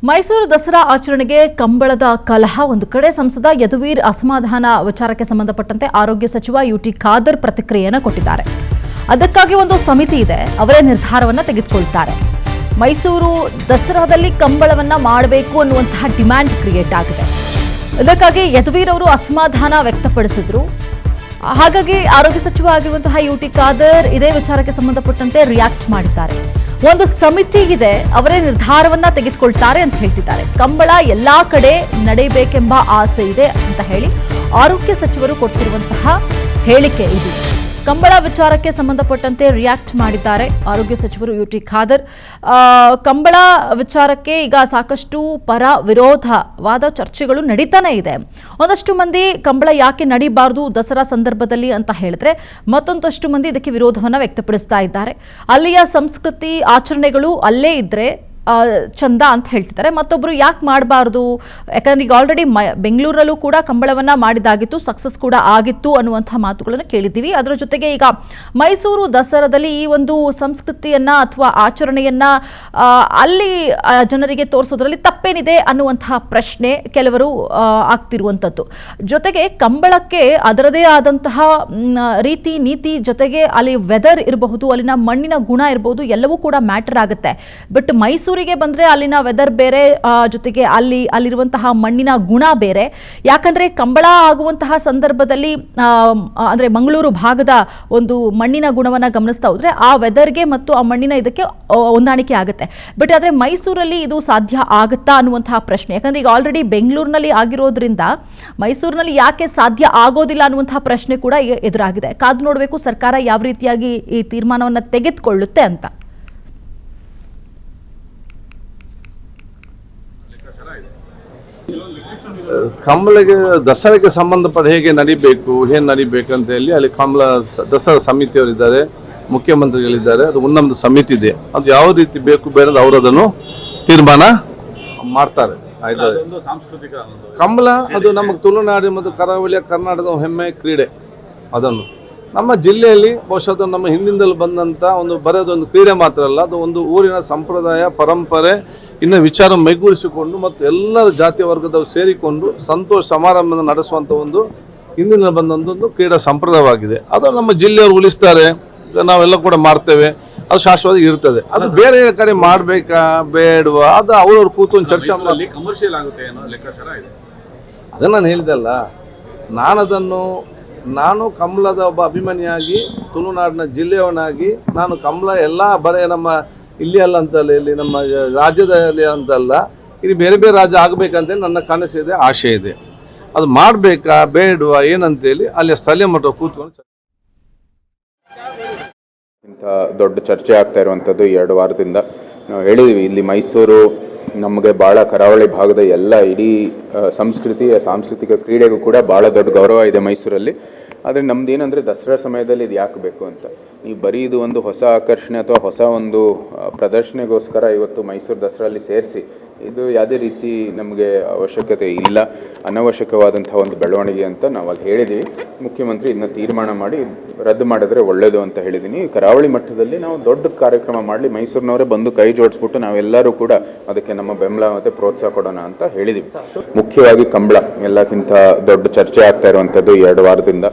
ಮೈಸೂರು ದಸರಾ ಆಚರಣೆಗೆ ಕಂಬಳದ ಕಲಹ. ಒಂದು ಕಡೆ ಸಂಸದ ಯದುವೀರ್ ಅಸಮಾಧಾನ ವಿಚಾರಕ್ಕೆ ಸಂಬಂಧಪಟ್ಟಂತೆ ಆರೋಗ್ಯ ಸಚಿವ ಯುಟಿ ಖಾದರ್ ಪ್ರತಿಕ್ರಿಯೆಯನ್ನು ಕೊಟ್ಟಿದ್ದಾರೆ. ಅದಕ್ಕಾಗಿ ಒಂದು ಸಮಿತಿ ಇದೆ, ಅವರೇ ನಿರ್ಧಾರವನ್ನು ತೆಗೆದುಕೊಳ್ತಾರೆ. ಮೈಸೂರು ದಸರಾದಲ್ಲಿ ಕಂಬಳವನ್ನ ಮಾಡಬೇಕು ಅನ್ನುವಂತಹ ಡಿಮ್ಯಾಂಡ್ ಕ್ರಿಯೇಟ್ ಆಗಿದೆ. ಇದಕ್ಕಾಗಿ ಯದುವೀರ್ ಅವರು ಅಸಮಾಧಾನ ವ್ಯಕ್ತಪಡಿಸಿದ್ರು. ಹಾಗಾಗಿ ಆರೋಗ್ಯ ಸಚಿವ ಆಗಿರುವಂತಹ ಯುಟಿ ಖಾದರ್ ಇದೇ ವಿಚಾರಕ್ಕೆ ಸಂಬಂಧಪಟ್ಟಂತೆ ರಿಯಾಕ್ಟ್ ಮಾಡಿದ್ದಾರೆ. ಒಂದು ಸಮಿತಿ ಇದೆ, ಅವರೇ ನಿರ್ಧಾರವನ್ನ ತೆಗೆದುಕೊಳ್ತಾರೆ ಅಂತ ಹೇಳ್ತಿದ್ದಾರೆ. ಕಂಬಳ ಎಲ್ಲಾ ಕಡೆ ನಡೆಯಬೇಕೆಂಬ ಆಸೆ ಇದೆ ಅಂತ ಹೇಳಿ ಆರೋಗ್ಯ ಸಚಿವರು ಕೊಟ್ಟಿರುವಂತಹ ಹೇಳಿಕೆ ಇದು. ಕಂಬಳ ವಿಚಾರಕ್ಕೆ ಸಂಬಂಧಪಟ್ಟಂತೆ ರಿಯಾಕ್ಟ್ ಮಾಡಿದ್ದಾರೆ ಆರೋಗ್ಯ ಸಚಿವರು ಯುಟಿ ಖಾದರ್. ಕಂಬಳ ವಿಚಾರಕ್ಕೆ ಈಗ ಸಾಕಷ್ಟು ಪರ ವಿರೋಧವಾದ ಚರ್ಚೆಗಳು ನಡೀತಾನೆ ಇದೆ. ಒಂದಷ್ಟು ಮಂದಿ ಕಂಬಳ ಯಾಕೆ ನಡೀಬಾರ್ದು ದಸರಾ ಸಂದರ್ಭದಲ್ಲಿ ಅಂತ ಹೇಳಿದ್ರೆ, ಮತ್ತೊಂದಷ್ಟು ಮಂದಿ ಇದಕ್ಕೆ ವಿರೋಧವನ್ನು ವ್ಯಕ್ತಪಡಿಸ್ತಾ ಇದ್ದಾರೆ. ಅಲ್ಲಿಯ ಸಂಸ್ಕೃತಿ ಆಚರಣೆಗಳು ಅಲ್ಲೇ ಇದ್ರೆ ಚಂದ ಅಂತ ಹೇಳ್ತಿದ್ದಾರೆ. ಮತ್ತೊಬ್ಬರು ಯಾಕೆ ಮಾಡಬಾರ್ದು, ಯಾಕಂದ್ರೆ ಈಗ ಆಲ್ರೆಡಿ ಬೆಂಗಳೂರಲ್ಲೂ ಕೂಡ ಕಂಬಳವನ್ನ ಮಾಡಿದಾಗಿತ್ತು, ಸಕ್ಸಸ್ ಕೂಡ ಆಗಿತ್ತು ಅನ್ನುವಂಥ ಮಾತುಗಳನ್ನು ಕೇಳಿದ್ದೀವಿ. ಅದರ ಜೊತೆಗೆ ಈಗ ಮೈಸೂರು ದಸರಾದಲ್ಲಿ ಈ ಒಂದು ಸಂಸ್ಕೃತಿಯನ್ನ ಅಥವಾ ಆಚರಣೆಯನ್ನ ಅಲ್ಲಿ ಜನರಿಗೆ ತೋರಿಸೋದ್ರಲ್ಲಿ ತಪ್ಪೇನಿದೆ ಅನ್ನುವಂತಹ ಪ್ರಶ್ನೆ ಕೆಲವರು ಆಗ್ತಿರುವಂಥದ್ದು. ಜೊತೆಗೆ ಕಂಬಳಕ್ಕೆ ಅದರದೇ ಆದಂತಹ ರೀತಿ ನೀತಿ, ಜೊತೆಗೆ ಅಲ್ಲಿ ವೆದರ್ ಇರಬಹುದು, ಅಲ್ಲಿನ ಮಣ್ಣಿನ ಗುಣ ಇರಬಹುದು, ಎಲ್ಲವೂ ಕೂಡ ಮ್ಯಾಟರ್ ಆಗುತ್ತೆ. ಬಟ್ ಮೈಸೂರಿಗೆ ಬಂದ್ರೆ ಅಲ್ಲಿನ ವೆದರ್ ಬೇರೆ, ಜೊತೆಗೆ ಅಲ್ಲಿರುವಂತಹ ಮಣ್ಣಿನ ಗುಣ ಬೇರೆ. ಯಾಕಂದ್ರೆ ಕಂಬಳ ಆಗುವಂತಹ ಸಂದರ್ಭದಲ್ಲಿ ಅಂದ್ರೆ ಮಂಗಳೂರು ಭಾಗದ ಒಂದು ಮಣ್ಣಿನ ಗುಣವನ್ನ ಗಮನಿಸ್ತಾ ಹೋದ್ರೆ ಆ ವೆದರ್ಗೆ ಮತ್ತು ಆ ಮಣ್ಣಿನ ಇದಕ್ಕೆ ಹೊಂದಾಣಿಕೆ ಆಗುತ್ತೆ. ಬಟ್ ಆದ್ರೆ ಮೈಸೂರಲ್ಲಿ ಇದು ಸಾಧ್ಯ ಆಗುತ್ತಾ ಅನ್ನುವಂತಹ ಪ್ರಶ್ನೆ. ಯಾಕಂದ್ರೆ ಈಗ ಆಲ್ರೆಡಿ ಬೆಂಗಳೂರಿನಲ್ಲಿ ಆಗಿರೋದ್ರಿಂದ ಮೈಸೂರಿನಲ್ಲಿ ಯಾಕೆ ಸಾಧ್ಯ ಆಗೋದಿಲ್ಲ ಅನ್ನುವಂತಹ ಪ್ರಶ್ನೆ ಕೂಡ ಎದುರಾಗಿದೆ. ಕಾದು ನೋಡಬೇಕು ಸರ್ಕಾರ ಯಾವ ರೀತಿಯಾಗಿ ಈ ತೀರ್ಮಾನವನ್ನು ತೆಗೆದುಕೊಳ್ಳುತ್ತೆ ಅಂತ. ಕಂಬಳಿಗೆ ದಸರಾಗೆ ಸಂಬಂಧಪಟ್ಟ ಹೇಗೆ ನಡಿಬೇಕು, ಏನು ನಡಿಬೇಕು ಅಂತ ಹೇಳಿ ಅಲ್ಲಿ ಕಂಬಳ ದಸರಾ ಸಮಿತಿಯವರಿದ್ದಾರೆ, ಮುಖ್ಯಮಂತ್ರಿಗಳಿದ್ದಾರೆ, ಅದು ಉನ್ನತ ಸಮಿತಿ ಇದೆ. ಅದು ಯಾವ ರೀತಿ ಬೇಕು ಬೇಡ ಅವರು ಅದನ್ನು ತೀರ್ಮಾನ ಮಾಡ್ತಾರೆ. ಕಂಬಳ ಅದು ನಮಗೆ ತುಳುನಾಡು ಮತ್ತು ಕರಾವಳಿಯ ಕರ್ನಾಟಕದ ಹೆಮ್ಮೆ ಕ್ರೀಡೆ. ಅದನ್ನು ನಮ್ಮ ಜಿಲ್ಲೆಯಲ್ಲಿ ಬಹುಶಃ ಅದು ನಮ್ಮ ಹಿಂದಿಂದಲೂ ಬಂದಂಥ ಒಂದು ಬರೆಯೋದೊಂದು ಕ್ರೀಡೆ ಮಾತ್ರ ಅಲ್ಲ, ಅದು ಒಂದು ಊರಿನ ಸಂಪ್ರದಾಯ ಪರಂಪರೆ ಇನ್ನು ವಿಚಾರ ಮೈಗೂಡಿಸಿಕೊಂಡು ಮತ್ತು ಎಲ್ಲರ ಜಾತಿ ವರ್ಗದವರು ಸೇರಿಕೊಂಡು ಸಂತೋಷ ಸಮಾರಂಭ ನಡೆಸುವಂಥ ಒಂದು ಹಿಂದಿನ ಬಂದೊಂದು ಕ್ರೀಡಾ ಸಂಪ್ರದಾಯವಾಗಿದೆ. ಅದು ನಮ್ಮ ಜಿಲ್ಲೆಯವರು ಉಳಿಸ್ತಾರೆ, ನಾವೆಲ್ಲ ಕೂಡ ಮಾಡ್ತೇವೆ, ಅದು ಶಾಶ್ವತ ಇರ್ತದೆ. ಅದು ಬೇರೆ ಕಡೆ ಮಾಡಬೇಕಾ ಬೇಡವಾ ಅದು ಅವ್ರವ್ರು ಕೂತು ಚರ್ಚೆ ಮಾಡಿ ಕಮರ್ಷಿಯಲ್ ಆಗುತ್ತೆ ಅನ್ನೋ ಲೆಕ್ಕಾಚಾರ ಇದೆ. ಅದನ್ನು ನಾನು ಹೇಳಿದೆಲ್ಲ, ನಾನು ಕಂಬಳದ ಒಬ್ಬ ಅಭಿಮಾನಿಯಾಗಿ ತುಳುನಾಡಿನ ಜಿಲ್ಲೆಯವನಾಗಿ ನಾನು ಕಂಬಳ ಎಲ್ಲ ಬರೀ ನಮ್ಮ ಇಲ್ಲಿ ಅಲ್ಲ ಅಂತಲ್ಲ, ಇಲ್ಲಿ ನಮ್ಮ ರಾಜ್ಯದಲ್ಲಿ ಅಂತಲ್ಲ, ಇಲ್ಲಿ ಬೇರೆ ಬೇರೆ ರಾಜ್ಯ ಆಗಬೇಕಂತೇಳಿ ನನ್ನ ಕನಸಿದೆ, ಆಶೆ ಇದೆ. ಅದು ಮಾಡಬೇಕಾ ಬೇಡವಾ ಏನಂತೇಳಿ ಅಲ್ಲಿ ಸ್ಥಳೀಯ ಮಟ್ಟ ಕೂತ್ಕೊಂಡು ಇಂಥ ದೊಡ್ಡ ಚರ್ಚೆ ಆಗ್ತಾ ಇರುವಂಥದ್ದು 2 ವಾರದಿಂದ ನಾವು ಹೇಳಿದ್ವಿ. ಇಲ್ಲಿ ಮೈಸೂರು ನಮಗೆ ಭಾಳ ಕರಾವಳಿ ಭಾಗದ ಎಲ್ಲ ಇಡೀ ಸಾಂಸ್ಕೃತಿಕ ಕ್ರೀಡೆಗೂ ಕೂಡ ಭಾಳ ದೊಡ್ಡ ಗೌರವ ಇದೆ ಮೈಸೂರಲ್ಲಿ. ಆದರೆ ನಮ್ದು ಏನಂದರೆ ದಸರಾ ಸಮಯದಲ್ಲಿ ಇದು ಯಾಕೆ ಬೇಕು ಅಂತ, ನೀವು ಬರೀ ಇದು ಒಂದು ಹೊಸ ಆಕರ್ಷಣೆ ಅಥವಾ ಹೊಸ ಒಂದು ಪ್ರದರ್ಶನೆಗೋಸ್ಕರ ಇವತ್ತು ಮೈಸೂರು ದಸರಲ್ಲಿ ಸೇರಿಸಿ ಇದು ಯಾವುದೇ ರೀತಿ ನಮಗೆ ಅವಶ್ಯಕತೆ ಇಲ್ಲ, ಅನವಶ್ಯಕವಾದಂಥ ಒಂದು ಬೆಳವಣಿಗೆ ಅಂತ ನಾವು ಅಲ್ಲಿ ಹೇಳಿದ್ದೀವಿ. ಮುಖ್ಯಮಂತ್ರಿ ಇದನ್ನ ತೀರ್ಮಾನ ಮಾಡಿ ರದ್ದು ಮಾಡಿದ್ರೆ ಒಳ್ಳೆಯದು ಅಂತ ಹೇಳಿದ್ದೀನಿ. ಕರಾವಳಿ ಮಟ್ಟದಲ್ಲಿ ನಾವು ದೊಡ್ಡ ಕಾರ್ಯಕ್ರಮ ಮಾಡಲಿ, ಮೈಸೂರಿನವರೇ ಬಂದು ಕೈ ಜೋಡಿಸ್ಬಿಟ್ಟು ನಾವೆಲ್ಲರೂ ಕೂಡ ಅದಕ್ಕೆ ನಮ್ಮ ಬೆಂಬಲ ಮತ್ತು ಪ್ರೋತ್ಸಾಹ ಕೊಡೋಣ ಅಂತ ಹೇಳಿದ್ದೀವಿ. ಮುಖ್ಯವಾಗಿ ಕಂಬಳ ಎಲ್ಲಕ್ಕಿಂತ ದೊಡ್ಡ ಚರ್ಚೆ ಆಗ್ತಾ ಇರುವಂಥದ್ದು 2 ವಾರದಿಂದ.